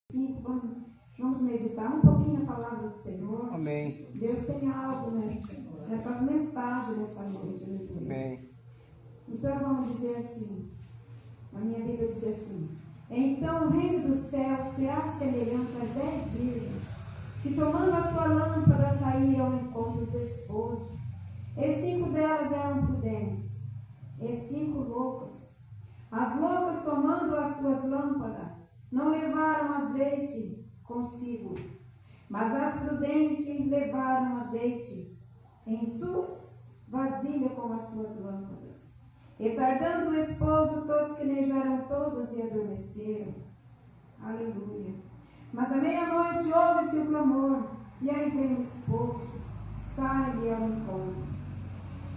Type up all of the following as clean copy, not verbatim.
5, vamos meditar um pouquinho a palavra do Senhor. Amém. Deus tem algo, né, nessas mensagens nessa noite. Amém. Então vamos dizer assim, a minha Bíblia diz assim: então o reino do céu será semelhante às 10 virgens, que tomando a sua lâmpada saíram ao encontro do esposo. E 5 delas eram prudentes, e 5 loucas. As loucas, tomando as suas lâmpadas, não levaram azeite consigo, mas as prudentes levaram azeite em suas vasilhas com as suas lâmpadas. E tardando o esposo, tosquenejaram todas e adormeceram. Aleluia. Mas à meia-noite ouve-se o clamor, e aí vem o esposo, sai-lhe ao encontro.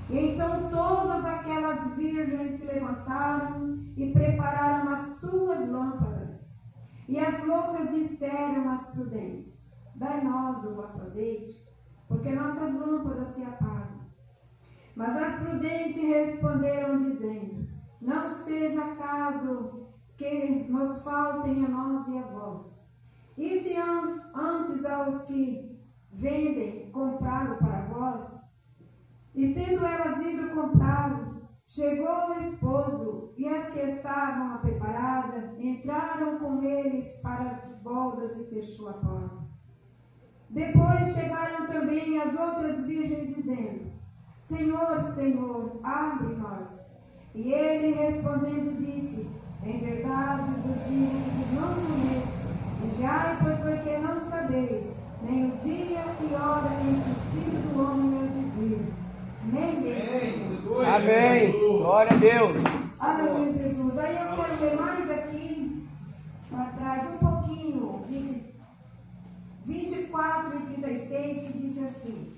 E então todas aquelas virgens se levantaram e prepararam as suas lâmpadas. E as loucas disseram às prudentes: dai-nós do vosso azeite, porque nossas lâmpadas se apagam. Mas as prudentes responderam dizendo: não seja caso que nos faltem a nós e a vós. Ide antes aos que vendem comprá-lo para vós. E tendo elas ido comprá-lo, chegou o esposo, e as que estavam preparadas entraram com eles para as bodas e fechou a porta. Depois chegaram também as outras virgens, dizendo: Senhor, Senhor, abre-nos. E ele respondendo disse: em verdade vos digo, não conheço. Vigiai, pois porque não sabeis nem o dia e hora em que o Filho do Homem há de vir. Amém. Amém. Glória a Deus. Aleluia, Jesus. Aí eu quero ler mais aqui para trás um pouquinho, 24 e 36, que diz assim: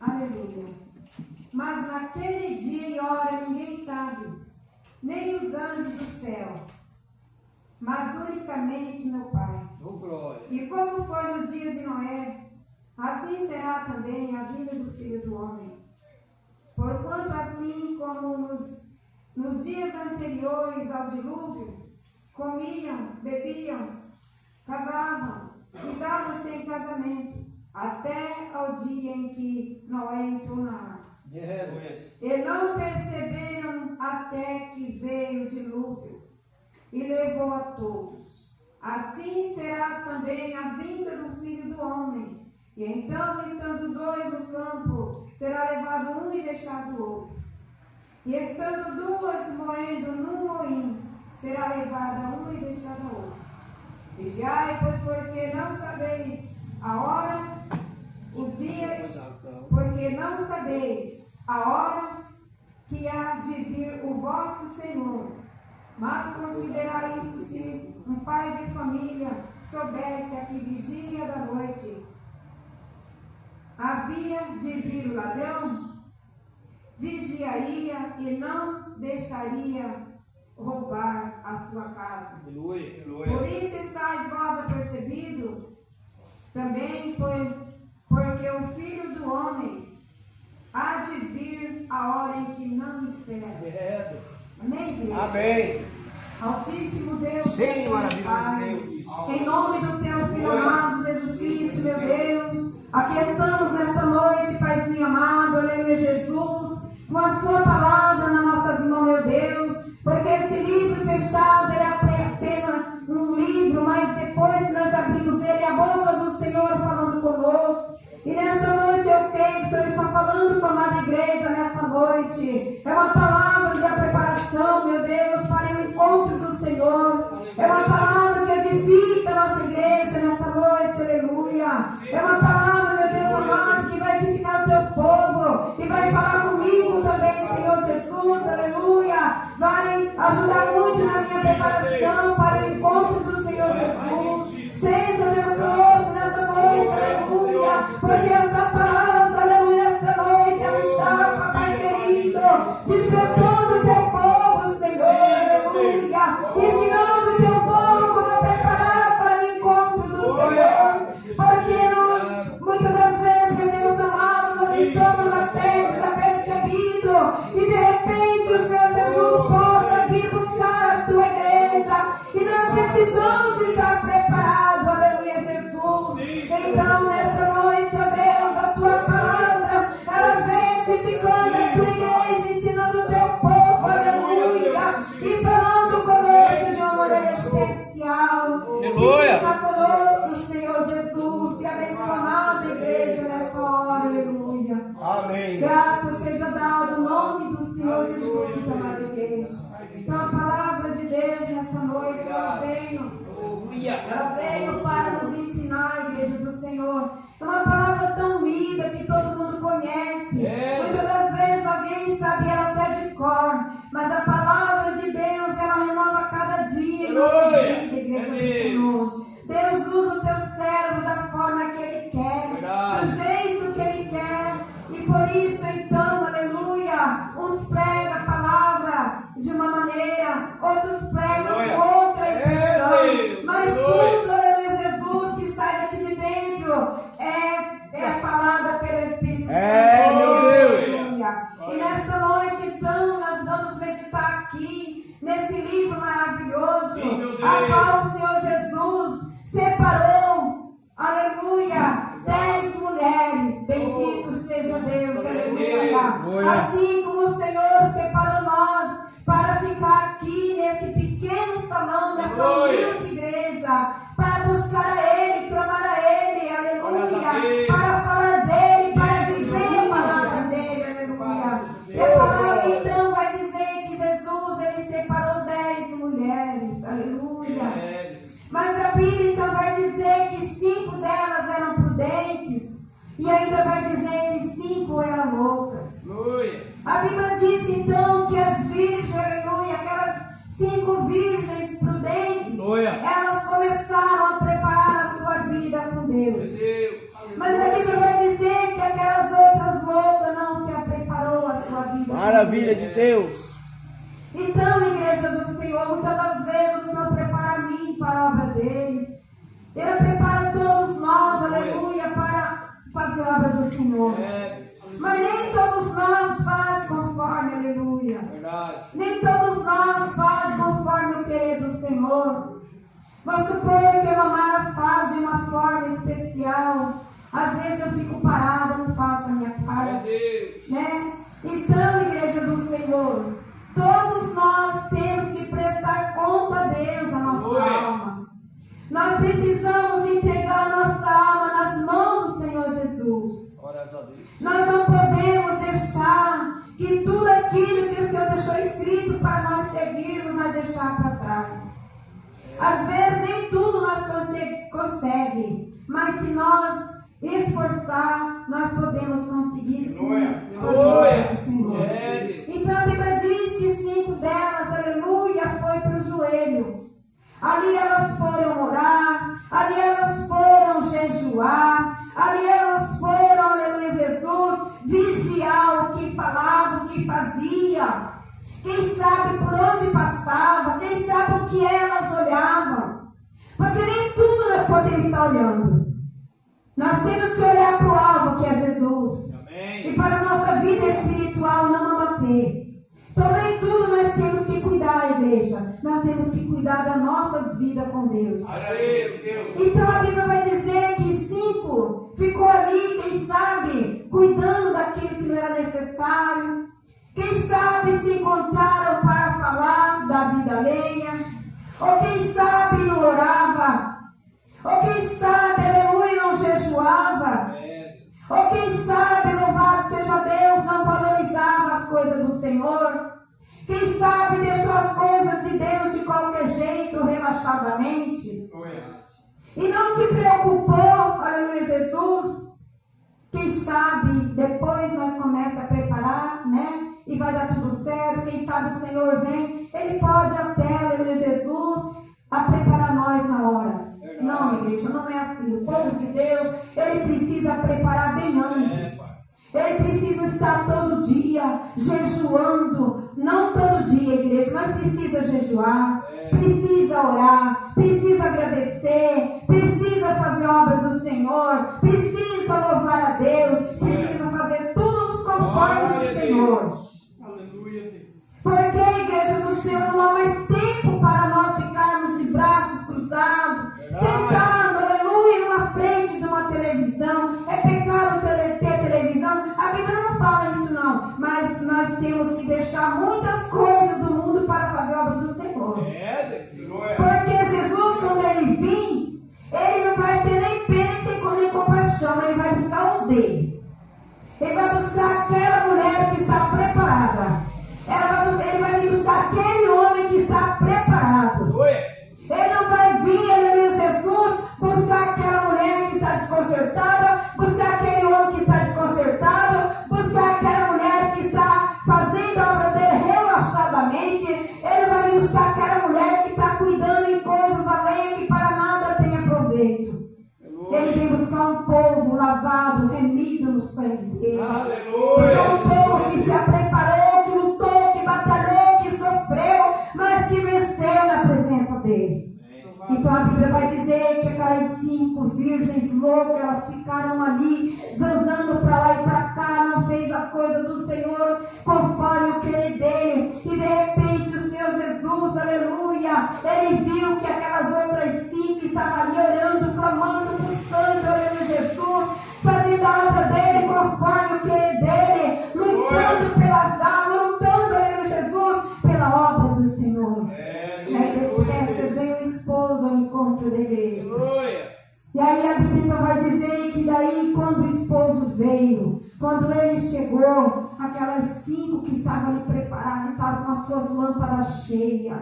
aleluia. Mas naquele dia e hora ninguém sabe, nem os anjos do céu, mas unicamente meu Pai. Oh, glória. E como foi nos dias de Noé, assim será também a vinda do Filho do Homem. Porquanto assim como nos dias anteriores ao dilúvio, comiam, bebiam, casavam e davam-se em casamento, até ao dia em que Noé entrou na arca. E não perceberam até que veio o dilúvio e levou a todos. Assim será também a vinda do Filho do Homem. E então, estando 2 no campo, será levado um e deixado o outro. E estando 2 moendo num moinho, será levada uma e deixada a outra. Vigiai, pois porque não sabeis a hora, o dia, porque não sabeis a hora que há de vir o vosso Senhor. Mas considerai isto: se um pai de família soubesse a que vigia da noite havia de vir o ladrão, vigiaria e não deixaria roubar a sua casa. Aleluia. Por isso estáis vós apercebidos, também porque o Filho do Homem há de vir a hora em que não espera. Amém, igreja? Amém. Altíssimo Deus, Sim, maravilhoso Pai, Deus. em nome do teu Filho amado Jesus Cristo, meu Deus, aqui estamos nesta noite, Paizinho amado, aleluia, Jesus, com a sua palavra nas nossas mãos, meu Deus, porque esse livro fechado é apenas um livro, mas depois que nós abrimos ele, a boca do Senhor falando conosco. E nesta noite eu creio que o Senhor está falando com a amada igreja nesta noite. É uma palavra de preparação, meu Deus, para o encontro do Senhor. É uma palavra que edifica a nossa igreja nesta noite, aleluia. É uma palavra, meu Deus amado, que vai edificar o teu povo e vai falar comigo também, Senhor Jesus, aleluia. Vai ajudar muito na minha preparação para o encontro do Senhor Jesus. Seja Deus conosco nesta noite, aleluia. Porque esta palavra, aleluia, esta noite ela está, Papai querido, despertando o teu povo, Senhor, aleluia. Ensinando o teu povo como preparar para o encontro do Senhor. Porque muitas das vezes, meu Deus amado, nós estamos até desapercebidos e de repente o Senhor Jesus possa vir buscar a tua igreja. E nós precisamos estar Aleluia. Fica conosco, Senhor Jesus, e abençoa a amada igreja nesta hora, aleluia. Amém. Graças seja dado o nome do Senhor Jesus, amada igreja. Então a palavra de Deus nesta noite, ela veio para nos ensinar, a igreja do Senhor. É uma palavra tão linda que todo mundo conhece. Muitas das vezes alguém sabe ela até de cor, mas a palavra de Deus, ela renova cada dia em nossa vida, igreja do Senhor. Deus usa o teu cérebro da forma que Ele quer, do jeito que Ele quer. E por isso, então, aleluia, uns pregam a palavra de uma maneira, outros pregam outra expressão. Mas tudo, aleluia, Jesus, que sai daqui de dentro é falada pelo Espírito Santo. Aleluia. E nesta noite, então, nós vamos meditar aqui nesse livro maravilhoso, a qual o Senhor Jesus separou, aleluia, 10 mulheres. Bendito seja Deus, aleluia. Assim como o Senhor separou nós para ficar aqui nesse pequeno salão, nessa humilde igreja, para buscar a Ele, clamar a Ele, aleluia, para falar dEle, para viver a palavra dEle, aleluia. E a palavra então vai dizer que Jesus, Ele separou 10 mulheres, aleluia. Mas a Bíblia então vai dizer que 5 delas eram prudentes e ainda vai dizer que 5 eram loucas. A Bíblia diz então que as virgens, aleluia, aquelas 5 virgens prudentes, elas começaram a preparar a sua vida com Deus. Mas a Bíblia vai dizer que aquelas outras loucas não se preparou a sua vida. Maravilha de Deus. Então, igreja do Senhor, muitas das vezes o Senhor prepara a mim para a obra dele. Ele prepara todos nós, aleluia, para fazer a obra do Senhor. Mas nem todos nós faz conforme, aleluia. Nem todos nós faz conforme o querer do Senhor. Vamos supor que a Mara faz de uma forma especial. Às vezes eu fico parada, não faço a minha parte, né? Então, igreja do Senhor, todos nós temos que prestar conta a Deus, a nossa alma. Nós precisamos entregar a nossa alma nas mãos do Senhor Jesus. Nós não podemos deixar que tudo aquilo que o Senhor deixou escrito para nós servirmos, nós deixar para trás. Às vezes nem tudo nós conseguimos, mas se nós esforçar, nós podemos conseguir sim fazer a obra do Senhor. Então a Bíblia diz que 5 delas, aleluia, foi para o joelho. Ali elas foram orar, ali elas foram jejuar, ali elas foram, aleluia, Jesus, vigiar o que falava, o que fazia. Quem sabe por onde passava, quem sabe o que elas olhavam. Porque nem tudo nós podemos estar olhando. Nós temos que olhar para o alvo, que é Jesus. Amém. E para a nossa vida espiritual não abater. Então nem tudo nós temos que cuidar, igreja. Nós temos que cuidar das nossas vidas com Deus. Então a Bíblia vai dizer que 5 ficou ali, quem sabe, cuidando daquilo que não era necessário. Quem sabe se encontraram para falar da vida alheia. Ou quem sabe não orava. Ou quem sabe, aleluia, não jejuava. Ou quem sabe, louvado seja Deus, não valorizava as coisas do Senhor. Quem sabe deixou as coisas de Deus de qualquer jeito, relaxadamente. E não se preocupou, aleluia, Jesus. Quem sabe, depois nós começamos a preparar, né? E vai dar tudo certo. Quem sabe o Senhor vem, Ele pode até, aleluia, Jesus, a preparar nós na hora. Não, igreja, não é assim. O povo de Deus, ele precisa preparar bem antes. Ele precisa estar todo dia jejuando. Não todo dia, igreja, mas precisa jejuar, precisa orar, precisa agradecer, precisa fazer a obra do Senhor, precisa louvar a Deus, precisa fazer tudo nos conformes do Senhor. Porque a igreja do Senhor não há mais tempo para nós ficarmos de braços cruzados, sentados, aleluia, na frente de uma televisão. É pecado ter televisão. A Bíblia não fala isso não, mas nós temos que deixar muitas coisas do mundo para fazer a obra do Senhor. Porque Jesus lavado, remido no sangue dele. Aleluia. É um povo que se preparou, que lutou, que batalhou, que sofreu, mas que venceu na presença dele. Então a Bíblia vai dizer que aquelas 5 virgens loucas, elas ficaram ali, zanzando para lá e para cá, não fez as coisas do Senhor conforme o querer dele. E de repente o Senhor Jesus, aleluia, ele viu que aquelas outras 5 estavam ali orando, clamando, buscando, aleluia, Jesus, fazendo a obra dele conforme o querer dele, lutando pelas almas, lutando, aleluia, Jesus, pela obra do Senhor. E aí depois vem o esposo ao encontro da igreja. E aí a Bíblia então vai dizer que daí quando o esposo veio, quando ele chegou, aquelas 5 que estavam ali preparadas, estavam com as suas lâmpadas cheias.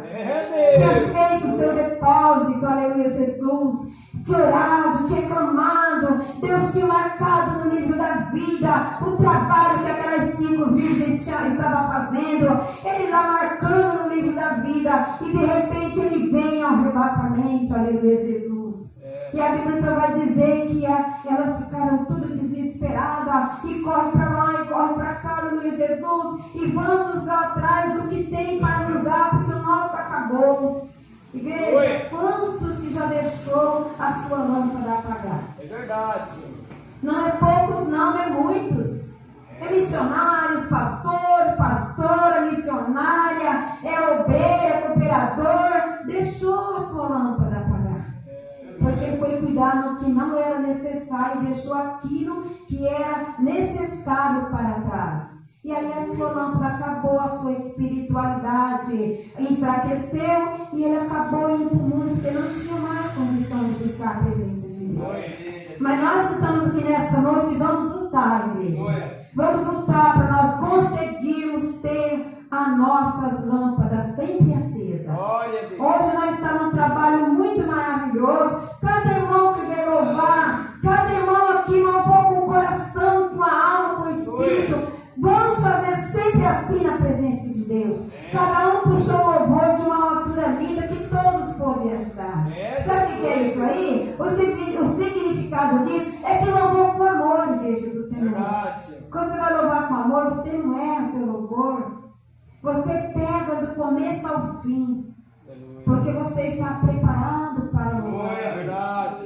Tinha feito o seu depósito, aleluia, Jesus. Tinha orado, tinha clamado, Deus tinha marcado no livro da vida o trabalho que aquelas 5 virgens estavam fazendo, ele lá marcando no livro da vida, e de repente ele vem ao arrebatamento, aleluia, Jesus. E a Bíblia então vai dizer que elas ficaram tudo desesperadas, e corre para lá e corre para cá, aleluia, Jesus, e vamos atrás dos que tem para nos dar, porque o nosso acabou. Igreja, quantos que já deixou a sua lâmpada apagar? É verdade, Senhor. Não é poucos, não, é muitos. É missionários, pastora, missionária, é obreiro, é cooperador, deixou a sua lâmpada apagar. Porque foi cuidar no que não era necessário e deixou aquilo que era necessário para trás. E aí a sua lâmpada acabou, a sua espiritualidade enfraqueceu e ele acabou indo para o mundo porque não tinha mais condição de buscar a presença de Deus. Mas nós que estamos aqui nesta noite, vamos lutar, igreja. Vamos lutar para nós conseguirmos ter as nossas lâmpadas sempre acesas. Hoje nós estamos num trabalho muito maravilhoso. Cada irmão que vem louvar, cada irmão aqui louvou com o coração, com a alma, com o espírito. Vamos fazer sempre assim na presença de Deus. Cada um puxou o louvor de uma altura linda que todos podem ajudar. Sabe o que é isso aí? O significado disso é que louvou com amor, igreja do Senhor. Quando você vai louvar com amor, você não erra seu louvor. Você pega do começo ao fim. Porque você está preparado para louvar.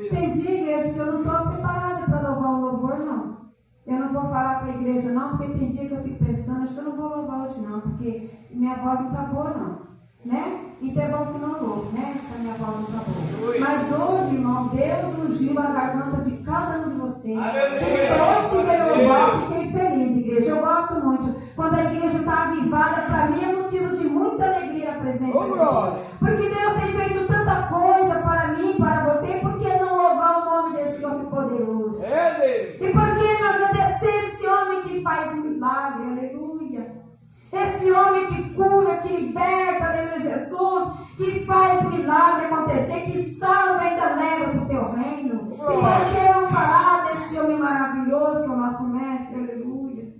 Tem dia, igreja, que eu não estou preparada para louvar um louvor, não. Eu não vou falar para a igreja não, porque tem dia que eu fico pensando, acho que eu não vou louvar hoje não, porque minha voz não está boa não, né? Então é bom que não louve, né? Se a minha voz não está boa. Mas hoje, irmão, Deus ungiu a garganta de cada um de vocês. Que todos que veio louvar, eu fiquei feliz, igreja. Eu gosto muito. Quando a igreja está avivada, para mim é motivo de muita alegria a presença de Deus. Porque Deus tem feito tanta coisa para mim, para você, por que não louvar o nome desse homem poderoso? E por que não agradecer esse homem que faz milagre, aleluia? Esse homem que cura, que liberta, aleluia, Jesus, que faz milagre acontecer, que salva e ainda leva para o teu reino. E por que não falar desse homem maravilhoso que é o nosso mestre, aleluia?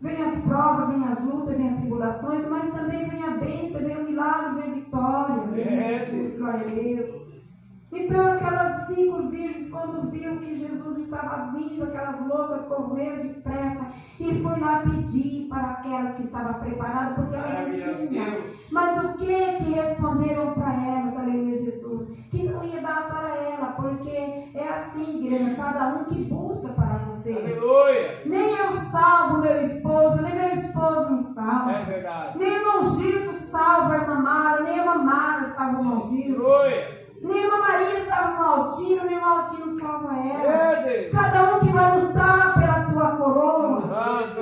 Vem as provas, vem as lutas, vem as tribulações, mas também vem a bênção, vem o milagre, vem a vitória, aleluia, Jesus, glória a Deus. Então aquelas 5 virgens, quando viu que Jesus estava vindo, aquelas loucas correram depressa e foi lá pedir para aquelas que estavam preparadas, porque ela não tinha. Mas o que responderam para elas, aleluia, Jesus? Que não ia dar para ela, porque é assim, igreja, cada um que busca para você. Aleluia. Nem eu salvo meu esposo, nem meu esposo me salva. É verdade. Nem o irmão Gildo salva a irmã Mara, nem a irmã Mara salva o irmão Gildo. Aleluia. Nem a Maria salva o Maltino, nem o Maltino salva ela. É, cada um que vai lutar pela tua coroa.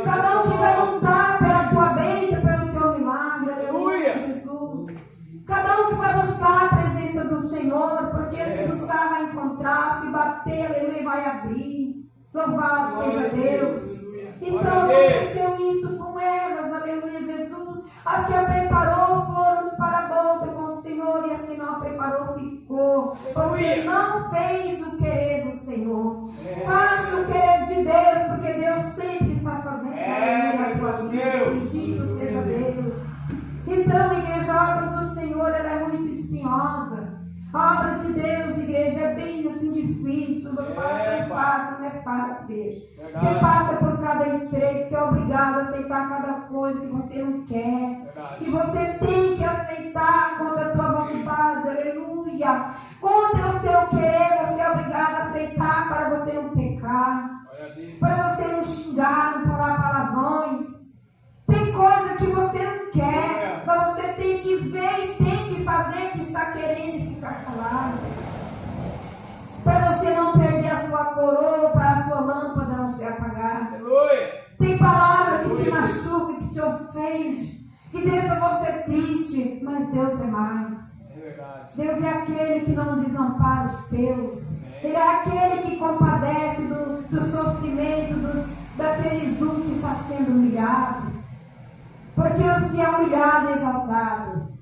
Cada um que vai lutar pela tua bênção, pelo teu milagre. Aleluia, Jesus. Cada um que vai buscar a presença do Senhor, porque se buscar vai encontrar, se bater, aleluia, vai abrir. Louvado seja Deus. Então aconteceu isso com elas, aleluia, Jesus. As que a preparou foram para a boca com o Senhor, e as que não a preparou ficou, porque não fez o querer do Senhor. Faça o querer de Deus, porque Deus sempre está fazendo a tua vida. Bendito seja Deus. Então, igreja, a obra do Senhor ela é muito espinhosa. A obra de Deus, igreja, é bem assim difícil. Não fala tão fácil. fácil, não é fácil, igreja. Você passa por cada estreito, você é obrigado a aceitar cada coisa que você não quer. E você tem que aceitar contra a tua vontade, aleluia. Contra o seu querer, você é obrigado a aceitar para você não pecar. Para você não xingar, não falar palavrões. Tem coisa que você não quer, mas você tem que ver e tem que fazer que está querendo e ficar calado. Para você não perder a sua coroa, para a sua lâmpada não se apagar. Tem palavra que te machuca, que te ofende, que deixa você triste, mas Deus é mais. Deus é aquele que não desampara os teus. Ele é aquele que compadece do sofrimento daqueles que está sendo humilhado. Porque os que é humilhado é exaltado.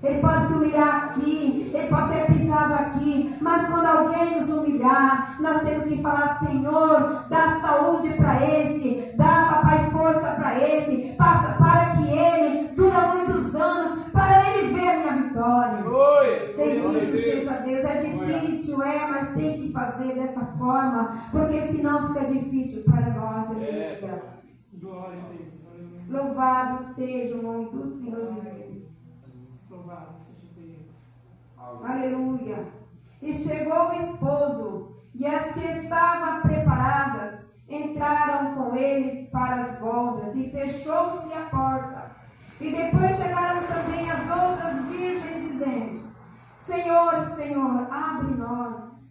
Ele pode se humilhar aqui, ele pode ser pisado aqui, mas quando alguém nos humilhar, nós temos que falar: Senhor, dá saúde para esse, dá, papai, força para esse, passa para que ele dura muitos anos, para ele ver minha vitória. Bendito seja Deus. É difícil, mas tem que fazer dessa forma, porque senão fica difícil para nós. Louvado seja o nome do Senhor Jesus. Louvado seja Deus. Aleluia. E chegou o esposo, e as que estavam preparadas entraram com eles para as bodas, e fechou-se a porta. E depois chegaram também as outras virgens, dizendo: Senhor, Senhor, abre-nós.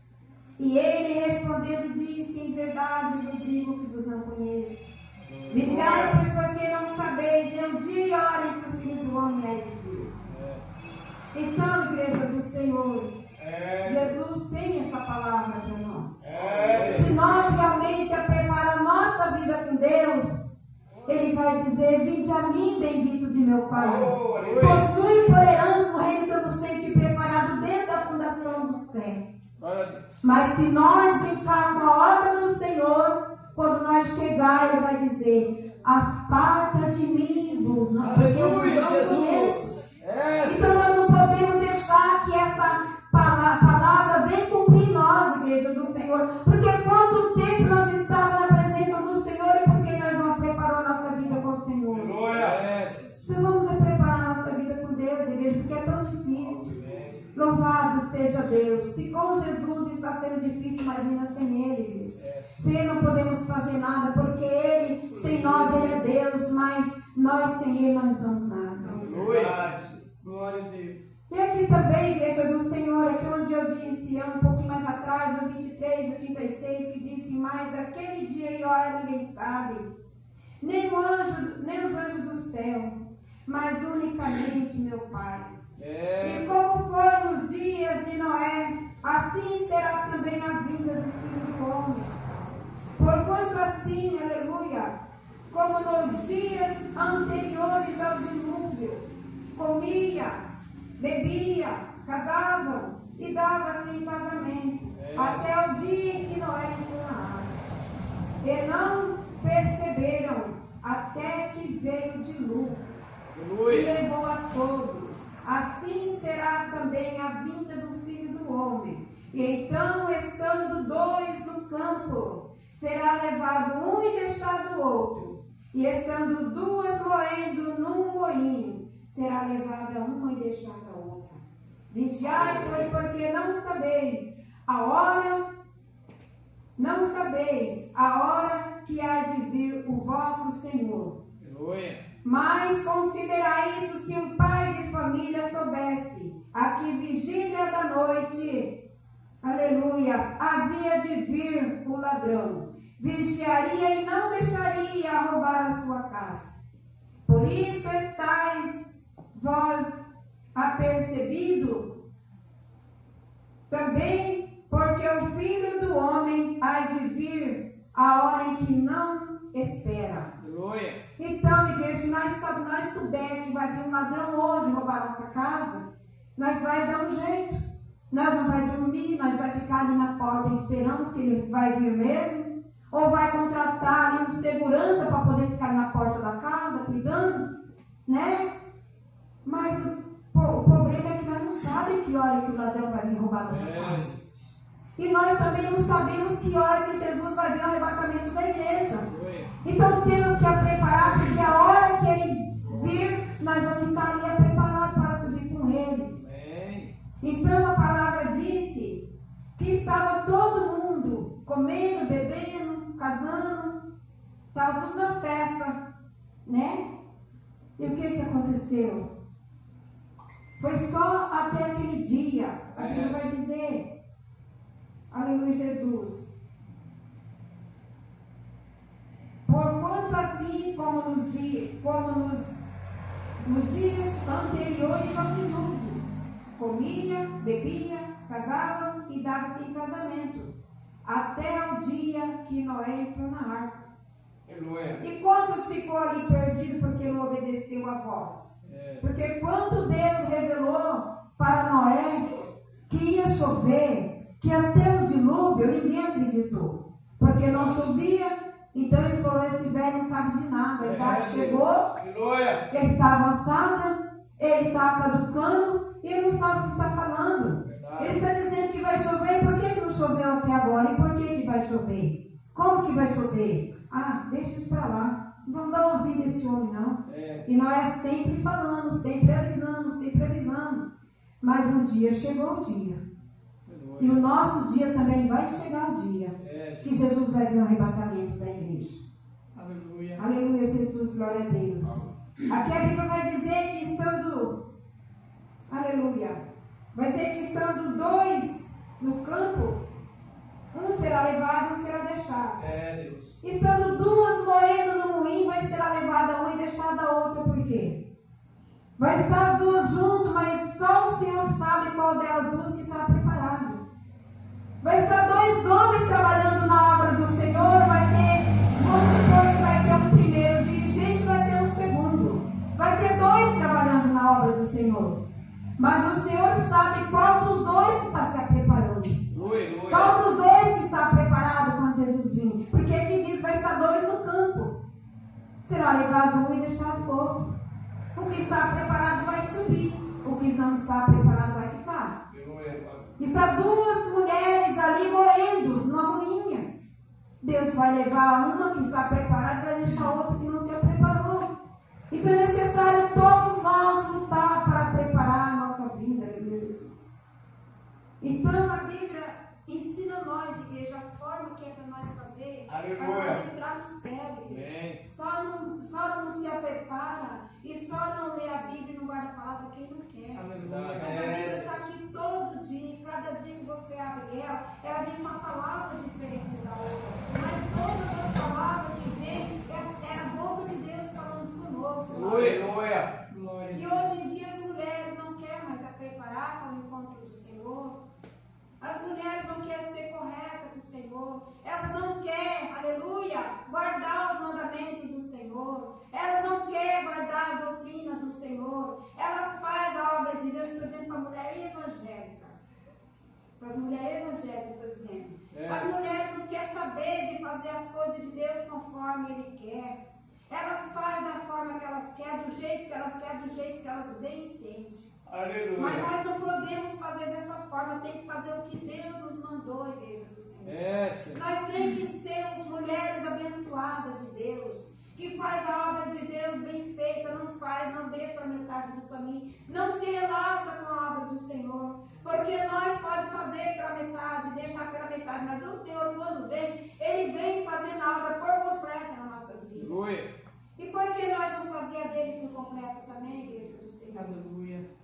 E ele respondendo disse: Em verdade vos digo que vos não conheço. Vigiai, porque não sabeis nem o dia e a hora em que o Filho do Homem é de vir. Então, igreja do Senhor, Jesus tem essa palavra para nós. Se nós realmente preparar a nossa vida com Deus, Ele vai dizer: Vinde a mim, bendito de meu Pai. Possui por herança o reino que eu vos tenho te preparado desde a fundação dos séculos. Mas se nós brincar com a obra do Senhor, quando nós chegar, Ele vai dizer: aparta de mim, vos, porque eu não conheço. Então nós não podemos deixar que essa palavra venha cumprir em nós, igreja do Senhor. Porque quanto tempo nós estávamos na presença do Senhor e por que nós não preparamos a nossa vida com o Senhor? Então vamos preparar a nossa vida com Deus, igreja, porque é tão difícil. Louvado seja Deus. Se com Jesus está sendo difícil, imagina sem Ele, igreja. Sem Ele não podemos fazer nada, porque Ele, sem nós, Ele é Deus, mas nós sem Ele não somos nada. Glória a Deus. E aqui também, igreja do Senhor, aqui onde eu disse, um pouquinho mais atrás, no 23, no 36, que disse: Mas daquele dia e hora ninguém sabe, nem os anjos do céu, mas unicamente meu Pai. E como foram os dias de Noé, assim será também a vinda do Filho do Homem. Porquanto assim, aleluia, como nos dias anteriores ao dilúvio, comia, bebia, casavam e dava-se em casamento, até o dia em que Noé entrou na arca. E não perceberam até que veio o dilúvio e levou a todos. Assim será também a vinda do Filho do Homem. E então, estando dois no campo, será levado um e deixado o outro. E estando duas moendo num moinho, será levada uma e deixada a outra. Vigiai, pois, porque não sabeis a hora que há de vir o vosso Senhor. Aleluia. Mas considerai isso: se um pai de família soubesse a que vigília da noite, aleluia, havia de vir o ladrão, vigiaria e não deixaria roubar a sua casa. Por isso estáis vós apercebido também, porque o Filho do Homem há de vir a hora em que não espera. Aleluia. Então, igreja, se nós soubermos que vai vir um ladrão hoje roubar nossa casa, nós vai dar um jeito. Nós não vai dormir, nós vai ficar ali na porta esperando se ele vai vir mesmo, ou vai contratar ali um segurança para poder ficar na porta da casa cuidando, né? Mas o problema é que nós não sabemos que hora que o ladrão vai vir roubar nossa casa. E nós também não sabemos que hora que Jesus vai vir o arrebatamento da igreja. Aleluia. Então temos que a preparar, porque a hora que Ele vir, nós vamos estar ali preparados para subir com Ele. Amém. Então a palavra disse que estava todo mundo comendo, bebendo, casando, estava tudo na festa, né? E o que aconteceu? Foi só até aquele dia, a Bíblia vai dizer, aleluia, Jesus. Porquanto assim como nos dias anteriores ao dilúvio, comia, bebia, casava e dava-se em casamento, até o dia que Noé entrou na arca. Aleluia. E quantos ficou ali perdido porque não obedeceu a voz? Porque quando Deus revelou para Noé que ia chover, que ia ter um dilúvio, ninguém acreditou. Porque não chovia. Então ele falou, esse velho não sabe de nada. A idade chegou, Aleluia. ele está avançada, ele está caducando e ele não sabe o que está falando. Verdade. Ele está dizendo que vai chover, por que não choveu até agora? E por que vai chover? Como que vai chover? Ah, deixa isso para lá. Não vamos dar ouvido a esse homem, não. E nós sempre falando, sempre avisando. Mas um dia chegou o dia. Aleluia. E o nosso dia também vai chegar o dia que Jesus vai vir o arrebatamento da igreja. Aleluia. Aleluia, Jesus, glória a Deus. Aqui a Bíblia vai dizer que estando, aleluia, vai dizer que estando dois no campo, um será levado, um será deixado. Deus. Estando duas moendo no moinho, vai ser levada uma e deixada a outra. Por quê? Vai estar as duas juntas, mas só o Senhor sabe qual delas duas que está preparado. Vai estar dois homens trabalhando na obra do Senhor, vai ter, vamos supor que vai ter um primeiro dirigente, vai ter um segundo. Vai ter dois trabalhando na obra do Senhor. Mas o Senhor sabe qual dos dois que está se preparando. Qual dos dois que está preparado quando Jesus vir? Porque aqui diz, vai estar dois no campo. Será levado um e deixado o outro. O que está preparado vai subir. O que não está preparado vai ficar. Está duas mulheres ali moendo numa moinha. Deus vai levar uma que está preparada e vai deixar a outra que não se preparou. Então é necessário todos nós lutar para preparar a nossa vida, aleluia, Jesus. Então a Bíblia ensina nós, igreja, a forma que é para nós fazer, para nós entrar no céu, igreja. Só não se prepara e só não lê a Bíblia e não guarda a palavra quem não quer. Aleluia. Essa Bíblia está aqui todo dia, cada dia que você abre ela vem uma palavra diferente da outra. Mas todas as palavras que vem é a boca de Deus falando conosco. Aleluia. E hoje em dia as mulheres não querem mais se preparar para o encontro do Senhor. As mulheres não querem ser corretas com o Senhor. Elas não querem, aleluia, guardar os mandamentos do Senhor. Elas não querem guardar as doutrinas do Senhor. Elas fazem a obra de Deus, estou dizendo para a mulher evangélica. Para as mulheres evangélicas, estou dizendo. As mulheres não querem saber de fazer as coisas de Deus conforme Ele quer. Elas fazem da forma que elas querem, do jeito que elas querem, do jeito que elas bem entendem. Aleluia. Mas nós não podemos fazer dessa forma, tem que fazer o que Deus nos mandou, igreja do Senhor. Nós temos que ser mulheres abençoadas de Deus, que faz a obra de Deus bem feita, não deixa para metade do caminho, não se relaxa com a obra do Senhor, porque nós podemos fazer pela metade, deixar pela metade, mas o Senhor quando vem, Ele vem fazendo a obra por completa nas nossas vidas. Aleluia. E por que nós não fazíamos dele por completo também, igreja do Senhor? Aleluia.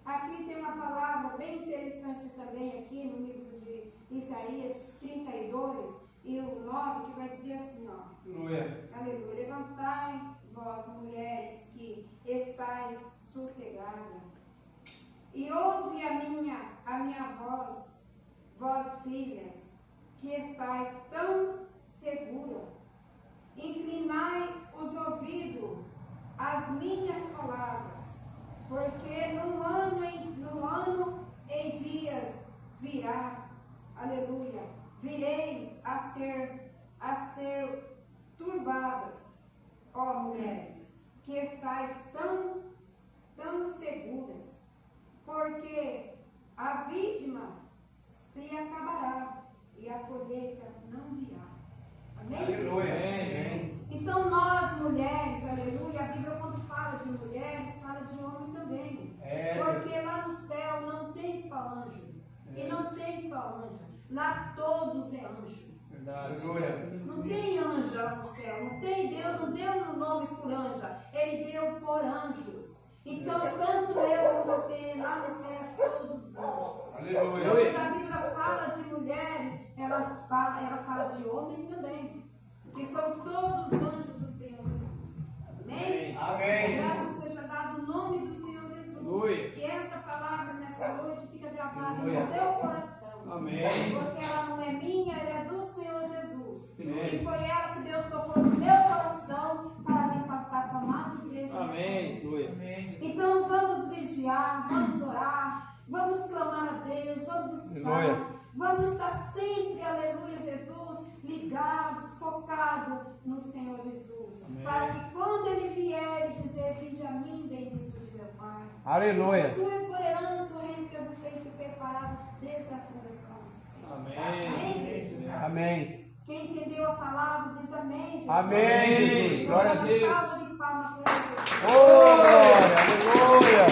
Aqui tem uma palavra bem interessante também, aqui no livro de Isaías 32 e o 9, que vai dizer assim, ó. Aleluia. Aleluia. Levantai, vós mulheres que estáis sossegadas, e ouve a minha voz, vós filhas, que estáis tão seguras. Inclinai os ouvidos às minhas palavras, porque num ano em dias virá, aleluia, vireis a ser turbadas, ó mulheres, que estáis tão seguras, porque a vítima se acabará e a colheita não virá. Amém? Aleluia. Amém. Então nós, mulheres, aleluia, a Bíblia quando fala de mulheres, fala de homem também. Porque lá no céu não tem só anjo. E não tem só anja. Lá todos é anjo. Verdade. Aleluia. Não tem anja lá no céu. Não tem, Deus não deu o nome por anja. Ele deu por anjos. Então, tanto eu como você, lá no céu é todos anjos. Aleluia. Quando a Bíblia fala de mulheres, ela fala de homens também. Que são todos anjos do Senhor Jesus. Amém? Amém. Graças seja dado o nome do Senhor Jesus. Aleluia. Que esta palavra nesta noite fica gravada Aleluia. no seu coração. Amém. Porque ela não é minha, ela é do Senhor Jesus. Amém. E foi ela que Deus tocou no meu coração para me passar para a amada igreja. Amém. Amém. Então vamos vigiar, vamos orar, vamos clamar a Deus, vamos buscar, vamos estar sempre, aleluia, Jesus, ligados, focados no Senhor Jesus. Amém. Para que quando Ele vier e dizer, vinde a mim, bendito de meu Pai. Aleluia. Sua por herança o reino que eu vos tenho preparado desde a fundação do céu. Amém. Amém. Quem entendeu a palavra diz amém, Jesus. Amém, Jesus. Glória a Deus. Uma salva de palmas para Jesus. Oh, glória. Aleluia.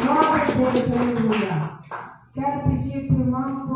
Glória a Deus, aleluia. Quero pedir para o irmão